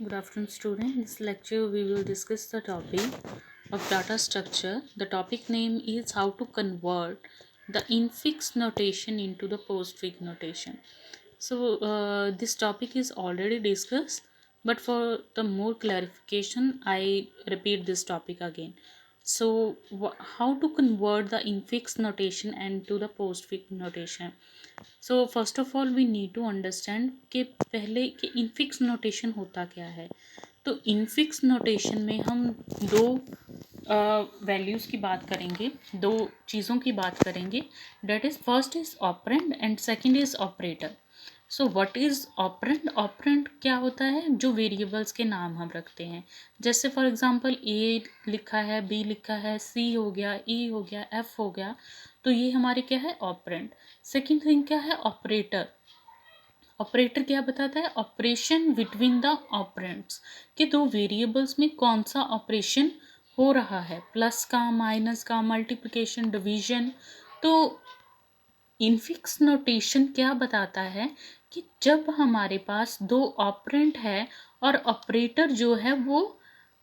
Good afternoon, student. In this lecture, we will discuss the topic of data structure. The topic name is how to convert the infix notation into the postfix notation. So, this topic is already discussed, but for the more clarification, I repeat this topic again. So, how to convert the infix notation into the postfix notation? So first of all we need to understand कि पहले कि infix notation होता क्या है। तो infix notation में हम दो वैल्यूज़ की बात करेंगे, दो चीज़ों की बात करेंगे। That is first is operand and second is operator. So what is operand? Operand क्या होता है? जो वेरिएबल्स के नाम हम रखते हैं। जैसे फॉर एग्जांपल ए लिखा है, बी लिखा है, सी हो गया, ई हो गया, एफ हो गया, तो ये हमारे क्या है? ऑपरेंड। सेकेंड थिंग क्या है? ऑपरेटर। ऑपरेटर क्या बताता है? ऑपरेशन बिटवीन द ऑपरेंड्स, कि दो वेरिएबल्स में कौन सा ऑपरेशन हो रहा है, प्लस का, माइनस का, मल्टीप्लिकेशन, डिवीजन। तो इनफिक्स नोटेशन क्या बताता है कि जब हमारे पास दो ऑपरेंड है और ऑपरेटर जो है वो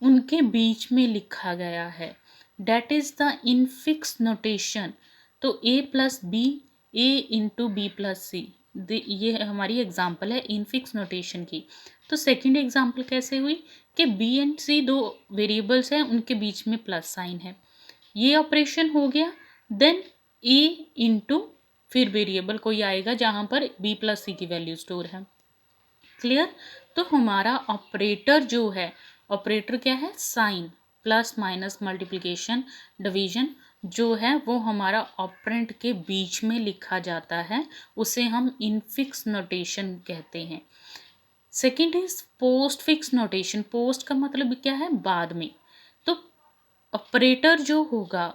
उनके बीच में लिखा गया है, that is the infix notation. तो ए प्लस बी, ए इंटू बी प्लस सी, ये हमारी एग्जांपल है इनफिक्स नोटेशन की। तो सेकंड एग्जांपल कैसे हुई कि बी एंड सी दो वेरिएबल्स हैं, उनके बीच में प्लस साइन है, ये ऑपरेशन हो गया। देन ए इंटू फिर वेरिएबल कोई आएगा जहाँ पर बी प्लस सी की वैल्यू स्टोर है। क्लियर? तो हमारा ऑपरेटर जो है, ऑपरेटर क्या है? Sign, plus minus multiplication division जो है वो हमारा ऑपरेंड के बीच में लिखा जाता है, उसे हम इनफिक्स नोटेशन कहते हैं। Second is post fix notation. Post का मतलब क्या है? बाद में। तो ऑपरेटर जो होगा,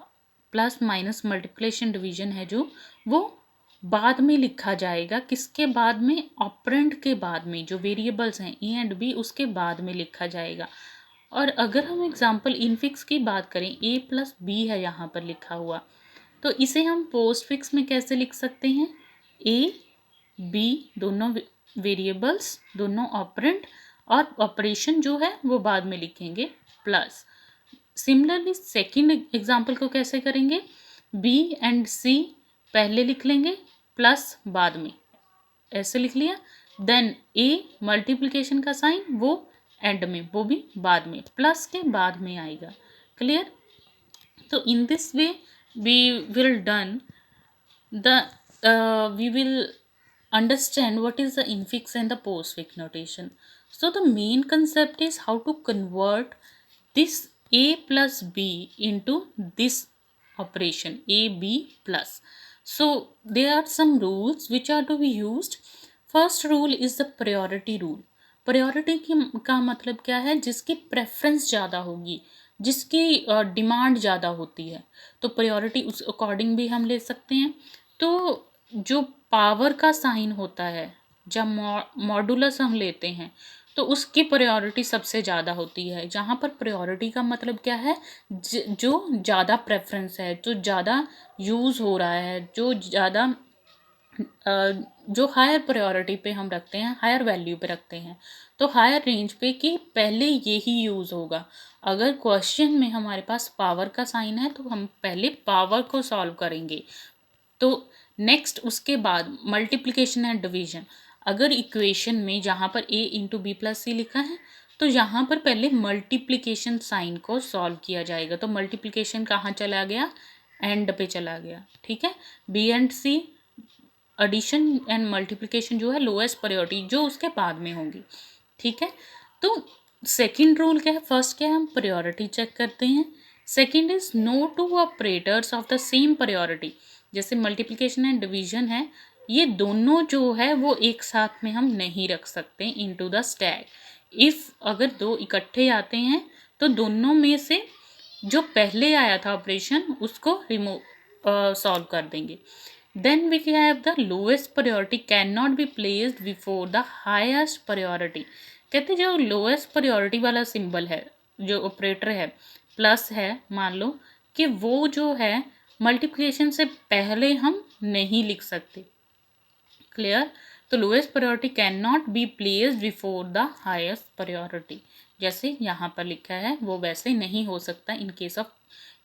प्लस माइनस मल्टीप्लिकेशन डिवीजन है जो, वो बाद में लिखा जाएगा। किसके बाद में? ऑपरेंड के बाद में। जो वेरिएबल्स हैं ए एंड बी, उसके बाद में लिखा जाएगा। और अगर हम एग्जांपल इनफिक्स की बात करें, ए प्लस बी है यहाँ पर लिखा हुआ, तो इसे हम पोस्ट फिक्स में कैसे लिख सकते हैं? ए बी दोनों वेरिएबल्स, दोनों ऑपरेंड, और ऑपरेशन जो है वो बाद में लिखेंगे, प्लस। सिमिलरली सेकेंड एग्जाम्पल को कैसे करेंगे? बी एंड सी पहले लिख लेंगे, प्लस बाद में, ऐसे लिख लिया। देन ए मल्टीप्लिकेशन का साइन वो एंड में, वो भी बाद में, प्लस के बाद में आएगा। क्लियर? तो in this way we will done the we will understand what is the infix and the postfix notation. So the main concept is how to convert this a plus b into this operation a b plus. So there are some rules which are to be used. First rule is the priority rule. Priority की का मतलब क्या है? जिसकी preference ज़्यादा होगी, जिसकी demand ज़्यादा होती है, तो प्रायोरिटी उस अकॉर्डिंग भी हम ले सकते हैं। तो जो पावर का साइन होता है, जब मॉडुलस हम लेते हैं, तो उसकी प्रायोरिटी सबसे ज़्यादा होती है। जहाँ पर प्रायोरिटी का मतलब क्या है? जो ज़्यादा प्रेफरेंस है, जो ज़्यादा यूज़ हो रहा है, जो ज़्यादा जो हायर प्रायोरिटी पे हम रखते हैं, हायर वैल्यू पे रखते हैं, तो हायर रेंज पे कि पहले यही यूज़ होगा। अगर क्वेश्चन में हमारे पास पावर का साइन है तो हम पहले पावर को सॉल्व करेंगे। तो नेक्स्ट उसके बाद मल्टीप्लिकेशन एंड डिवीजन। अगर इक्वेशन में जहाँ पर ए इंटू बी प्लस सी लिखा है, तो यहाँ पर पहले मल्टीप्लिकेशन साइन को सॉल्व किया जाएगा। तो मल्टीप्लिकेशन कहाँ चला गया? एंड पे चला गया। ठीक है? B and C addition and multiplication जो है लोएस्ट प्रायोरिटी, जो उसके बाद में होंगी। ठीक है? तो सेकंड रूल क्या है? फर्स्ट क्या है? हम प्रायोरिटी चेक करते हैं। Second is no two operators of the same priority. जैसे मल्टीप्लिकेशन एंड डिवीजन है, ये दोनों जो है वो एक साथ में हम नहीं रख सकते इनटू द स्टैक। इफ़ अगर दो इकट्ठे आते हैं तो दोनों में से जो पहले आया था ऑपरेशन उसको रिमूव सॉल्व कर देंगे। Then we have the lowest priority cannot be placed before the highest priority. कहते जो लोएस्ट प्रायोरिटी वाला सिंबल है, जो ऑपरेटर है, प्लस है, मान लो कि वो जो है मल्टीप्लिकेशन से पहले हम नहीं लिख सकते। क्लियर? तो lowest priority can not be placed before the highest priority, जैसे यहाँ पर लिखा है वो वैसे नहीं हो सकता in case of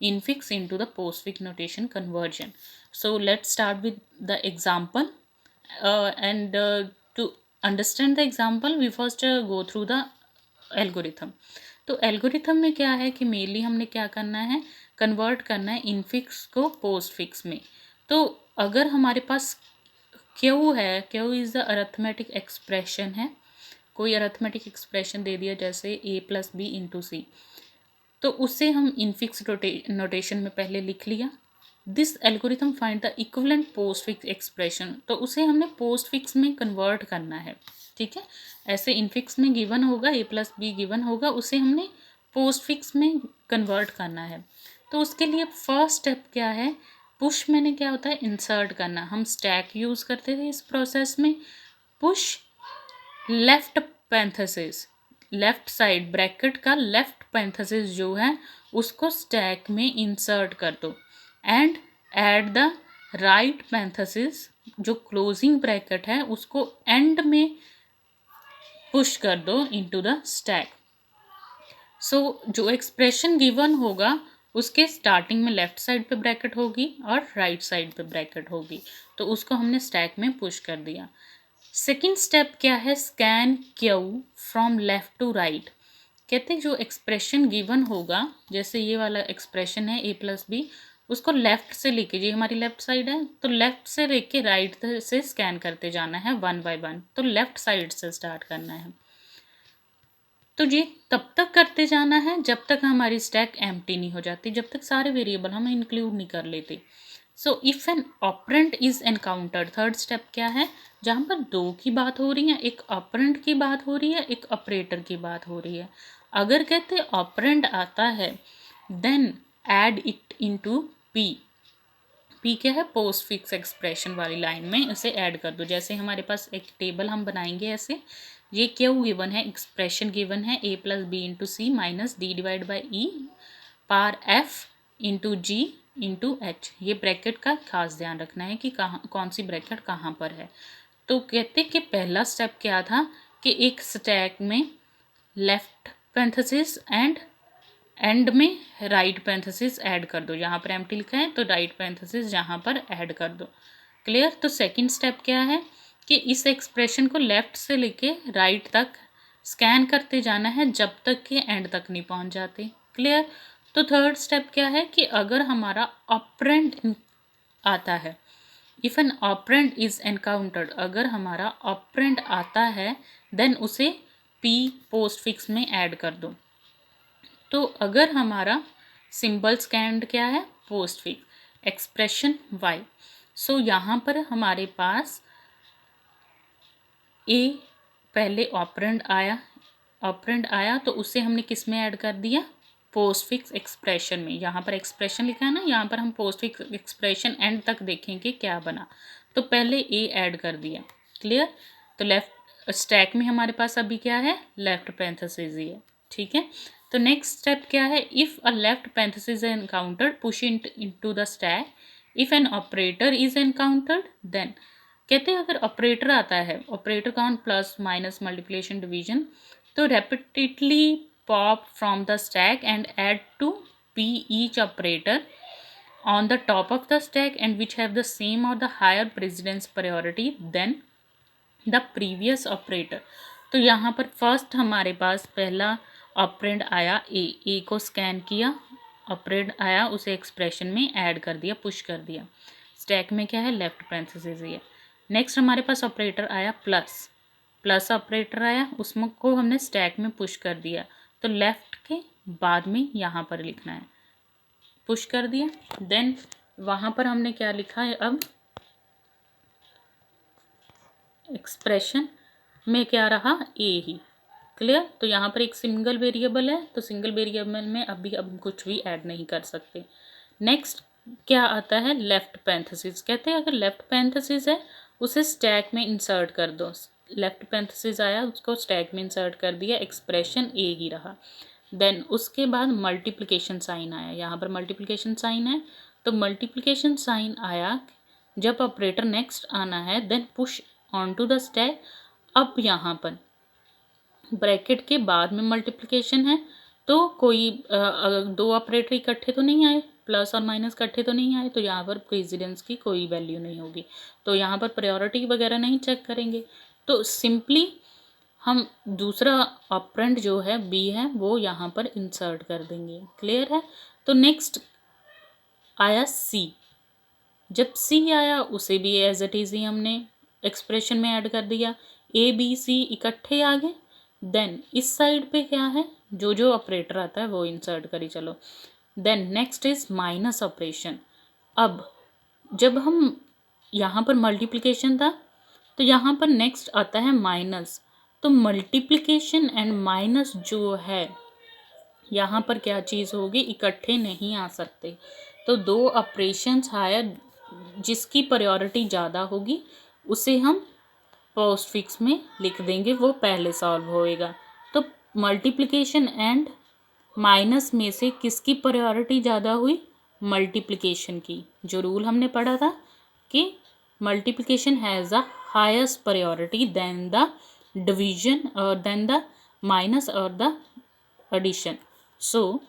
infix into the postfix notation conversion. So let's start with the example, and to understand the example we first go through the algorithm. तो एल्गोरिथम में क्या है कि मेनली हमने क्या करना है, कन्वर्ट करना है इनफिक्स को पोस्टफिक्स में। तो अगर हमारे पास क्यू है, Q is the arithmetic expression है, कोई अरिथमेटिक एक्सप्रेशन दे दिया जैसे a प्लस बी इंटू सी, तो उसे हम इनफिक्स नोटेशन में पहले लिख लिया। This algorithm find the equivalent postfix expression, तो उसे हमने पोस्टफिक्स में कन्वर्ट करना है। ठीक है, ऐसे इनफिक्स में गिवन होगा a प्लस बी गिवन होगा, उसे हमने पोस्टफिक्स में कन्वर्ट करना है। तो उसके लिए फर्स्ट स्टेप क्या है, पुश मैंने क्या होता है इंसर्ट करना, हम स्टैक यूज़ करते थे इस प्रोसेस में। Push left parenthesis, left side bracket का लेफ्ट पैरेंथेसिस जो है उसको स्टैक में इंसर्ट कर दो, and add the right parenthesis, जो क्लोजिंग ब्रैकेट है उसको एंड में पुश कर दो इनटू द स्टैक। सो जो एक्सप्रेशन गिवन होगा उसके स्टार्टिंग में लेफ्ट साइड पे ब्रैकेट होगी और राइट साइड पे ब्रैकेट होगी, तो उसको हमने स्टैक में पुश कर दिया। सेकेंड स्टेप क्या है, scan Q from left to right. कहते हैं जो एक्सप्रेशन गिवन होगा, जैसे ये वाला एक्सप्रेशन है a प्लस बी, उसको लेफ्ट से लेके, ये हमारी लेफ्ट साइड है, तो लेफ्ट से लेके राइट से स्कैन करते जाना है वन बाय वन। तो लेफ्ट साइड से स्टार्ट करना है, तो ये तब तक करते जाना है जब तक हमारी स्टैक एम्प्टी नहीं हो जाती, जब तक सारे वेरिएबल हम इंक्लूड नहीं कर लेते। So if an operand is encountered, third step क्या है, जहाँ पर दो की बात हो रही है, एक ऑपरेंट की बात हो रही है, एक ऑपरेटर की बात हो रही है। अगर कहते ऑपरेंट आता है then add it into P. P क्या है, पोस्ट फिक्स एक्सप्रेशन वाली लाइन में उसे ऐड कर दो। जैसे हमारे पास एक टेबल हम बनाएंगे ऐसे, ये क्यू गिवन है, एक्सप्रेशन गिवन है a plus B into C minus D divide by E power F into G into H. ये ब्रैकेट का खास ध्यान रखना है कि कहाँ कौन सी ब्रैकेट कहाँ पर है। तो कहते कि पहला स्टेप क्या था कि एक स्टैक में लेफ्ट पैरेंथेसिस एंड एंड में राइट पैरेंथेसिस ऐड कर दो। यहाँ पर एम्प्टी लिखा है तो राइट पैरेंथेसिस यहाँ पर ऐड कर दो। क्लियर। तो सेकंड स्टेप क्या है कि इस एक्सप्रेशन को लेफ्ट से लेके राइट तक स्कैन करते जाना है जब तक कि एंड तक नहीं पहुँच जाते। क्लियर। तो थर्ड स्टेप क्या है कि अगर हमारा ऑपरेंड आता है, if an operand is encountered, अगर हमारा ऑपरेंड आता है देन उसे पी पोस्ट फिक्स में ऐड कर दो। तो अगर हमारा सिंबल स्कैंड क्या है, postfix expression Y. So यहाँ पर हमारे पास ए पहले ऑपरेंड आया तो उसे हमने किस में ऐड कर दिया, पोस्ट फिक्स एक्सप्रेशन में। यहाँ पर एक्सप्रेशन लिखा है ना, यहाँ पर हम पोस्ट फिक्स एक्सप्रेशन एंड तक देखेंगे क्या बना। तो पहले ए ऐड कर दिया। क्लियर। तो लेफ्ट स्टैक में हमारे पास अभी क्या है, लेफ्ट पैरेंथेसिस ही है। ठीक है। तो नेक्स्ट स्टेप क्या है, if a left parenthesis is encountered push into the stack. If an operator is encountered then, कहते हैं अगर ऑपरेटर आता है, ऑपरेटर कौन, प्लस माइनस मल्टीप्लिकेशन डिवीजन, तो repeatedly pop from the stack and add to p each operator on the top of the stack and which have the same or the higher precedence priority than the previous operator। तो यहाँ पर first हमारे पास पहला operand आया ए को scan किया, operand आया उसे एक्सप्रेशन में ऐड कर दिया, पुश कर दिया। स्टैक में क्या है, लेफ्ट पैरेंथेसिस है। नेक्स्ट हमारे पास ऑपरेटर आया प्लस ऑपरेटर आया, उसमें को हमने स्टैक में पुश कर दिया। तो लेफ्ट के बाद में यहाँ पर लिखना है, पुश कर दिया। देन वहाँ पर हमने क्या लिखा है, अब एक्सप्रेशन में क्या रहा, ए ही। क्लियर। तो यहाँ पर एक सिंगल वेरिएबल है तो सिंगल वेरिएबल में अभी अब कुछ भी ऐड नहीं कर सकते। नेक्स्ट क्या आता है, लेफ्ट पैरेंथेसिस। कहते हैं अगर लेफ्ट पैरेंथेसिस है उसे स्टैक में इंसर्ट कर दो। लेफ्ट पैरेंथेसिस आया उसको स्टैक में इंसर्ट कर दिया, एक्सप्रेशन ए ही रहा। देन उसके बाद मल्टीप्लिकेशन साइन आया, यहाँ पर मल्टीप्लिकेशन साइन है तो मल्टीप्लिकेशन साइन आया, जब ऑपरेटर नेक्स्ट आना है then push onto the stack. अब यहाँ पर ब्रैकेट के बाद में मल्टीप्लिकेशन है, तो कोई दो ऑपरेटर इकट्ठे तो नहीं आए, प्लस और माइनस इकट्ठे तो नहीं आए, तो यहाँ पर प्रेसिडेंस की कोई वैल्यू नहीं होगी, तो यहाँ पर प्रायोरिटी वगैरह नहीं चेक करेंगे। तो सिंपली हम दूसरा ऑपरेंड जो है बी है वो यहाँ पर इंसर्ट कर देंगे। क्लियर है। तो नेक्स्ट आया सी। जब सी आया उसे भी एज इट इज ही हमने एक्सप्रेशन में ऐड कर दिया, ए बी सी इकट्ठे आ गए। देन इस साइड पे क्या है, जो जो ऑपरेटर आता है वो इंसर्ट करी चलो। Then next is minus operation. अब जब हम यहाँ पर मल्टीप्लिकेशन था तो यहाँ पर नेक्स्ट आता है माइनस। तो मल्टीप्लिकेशन एंड माइनस जो है यहाँ पर क्या चीज़ होगी, इकट्ठे नहीं आ सकते। तो दो ऑपरेशंस हायर जिसकी प्रायोरिटी ज़्यादा होगी उसे हम पोस्टफिक्स में लिख देंगे, वो पहले सॉल्व होएगा। तो मल्टीप्लिकेशन एंड माइनस में से किसकी प्रायोरिटी ज़्यादा हुई, मल्टीप्लिकेशन की। जो रूल हमने पढ़ा था कि multiplication has the highest priority then the division और देन द माइनस और द एडिशन। सो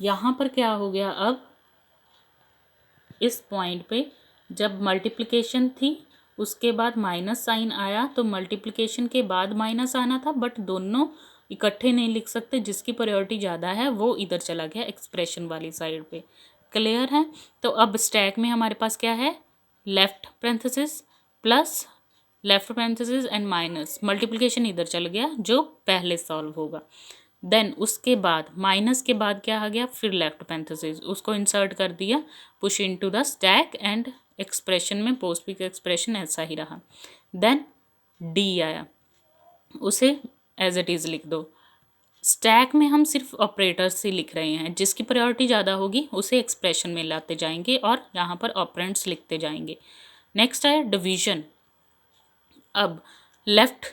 यहाँ पर क्या हो गया, अब इस पॉइंट पे जब मल्टीप्लिकेशन थी उसके बाद माइनस साइन आया, तो मल्टीप्लिकेशन के बाद माइनस आना था, बट दोनों इकट्ठे नहीं लिख सकते, जिसकी प्रायोरिटी ज़्यादा है वो इधर चला गया एक्सप्रेशन वाली साइड पे। क्लियर है। तो अब स्टैक में हमारे पास क्या है, left parenthesis plus left parenthesis and minus, multiplication इधर चल गया जो पहले सॉल्व होगा। देन उसके बाद माइनस के बाद क्या आ गया, फिर लेफ्ट पैरेंथेसिस, उसको इंसर्ट कर दिया, push into the stack and expression में पोस्टफिक्स एक्सप्रेशन ऐसा ही रहा। देन डी आया, उसे एज इट इज़ लिख दो। स्टैक में हम सिर्फ ऑपरेटर्स से लिख रहे हैं, जिसकी प्रायोरिटी ज़्यादा होगी उसे एक्सप्रेशन में लाते जाएंगे और यहाँ पर ऑपरेंड्स लिखते जाएंगे। नेक्स्ट है डिवीजन। अब लेफ्ट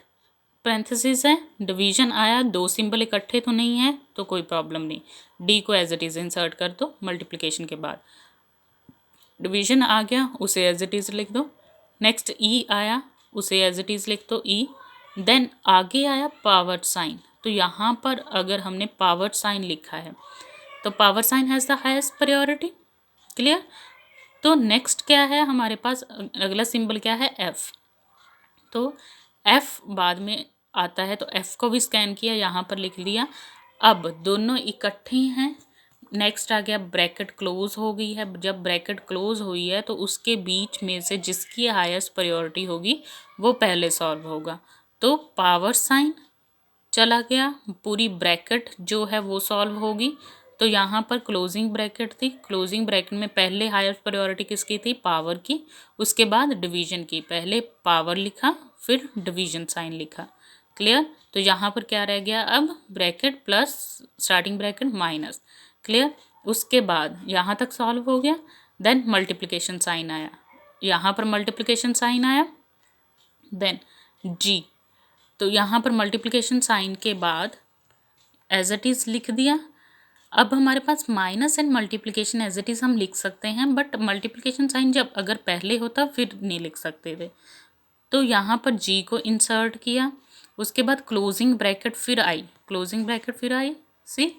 पैरेंथेसिस है, डिवीजन आया, दो सिंबल इकट्ठे तो नहीं है तो कोई प्रॉब्लम नहीं, डी को एज इट इज़ इंसर्ट कर दो मल्टीप्लिकेशन के बाद। डिवीजन आ गया, उसे एज इट इज़ लिख दो। नेक्स्ट ई आया, उसे एज इट इज़ लिख दो ई। देन आगे आया पावर साइन। तो यहाँ पर अगर हमने पावर साइन लिखा है तो power sine has the highest priority. Clear. तो नेक्स्ट क्या है हमारे पास, अगला सिंबल क्या है, एफ। तो एफ बाद में आता है, तो एफ को भी स्कैन किया, यहाँ पर लिख लिया। अब दोनों इकट्ठे हैं। नेक्स्ट आ गया ब्रैकेट क्लोज हो गई है। जब ब्रैकेट क्लोज हुई है तो उसके बीच में से जिसकी हाईएस्ट प्रायोरिटी होगी वो पहले सॉल्व होगा। तो पावर साइन चला गया, पूरी ब्रैकेट जो है वो सॉल्व होगी। तो यहाँ पर क्लोजिंग ब्रैकेट थी, क्लोजिंग ब्रैकेट में पहले हाईएस्ट प्रायोरिटी किसकी थी, पावर की, उसके बाद डिवीजन की। पहले पावर लिखा फिर डिवीजन साइन लिखा। क्लियर। तो यहाँ पर क्या रह गया, अब bracket plus starting bracket minus. Clear. उसके बाद यहाँ तक सॉल्व हो गया। देन मल्टीप्लिकेशन साइन आया, यहाँ पर मल्टीप्लिकेशन साइन आया। देन जी, तो यहाँ पर मल्टीप्लिकेशन साइन के बाद एज इट इज़ लिख दिया। अब हमारे पास minus and multiplication as it is हम लिख सकते हैं, बट मल्टीप्लिकेशन साइन जब अगर पहले होता फिर नहीं लिख सकते थे। तो यहाँ पर जी को इंसर्ट किया, उसके बाद क्लोजिंग ब्रैकेट फिर आई, क्लोजिंग ब्रैकेट फिर I, see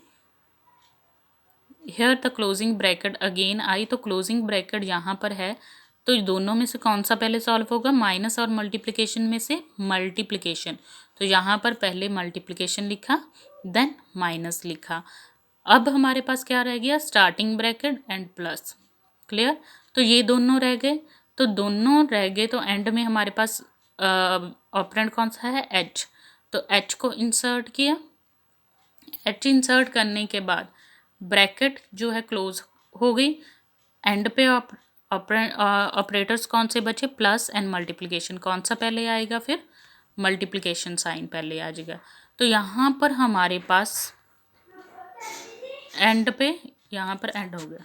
here the closing bracket again I. तो क्लोजिंग ब्रैकेट यहाँ पर है, तो दोनों में से कौन सा पहले सॉल्व होगा, माइनस और मल्टीप्लिकेशन में से मल्टीप्लिकेशन। तो यहाँ पर पहले मल्टीप्लिकेशन लिखा देन माइनस लिखा। अब हमारे पास क्या रह गया, starting bracket and plus. Clear. तो ये दोनों रह गए, तो दोनों रह गए, तो एंड में हमारे पास ऑपरेंड कौन सा है, एच। तो एच को इंसर्ट किया, एच इंसर्ट करने के बाद ब्रैकेट जो है क्लोज हो गई। एंड पे ऑपरेटर्स कौन से बचे, प्लस एंड मल्टीप्लिकेशन। कौन सा पहले आएगा, फिर मल्टीप्लिकेशन साइन पहले आ जाएगा। तो यहाँ पर हमारे पास एंड पे, यहाँ पर एंड हो गया।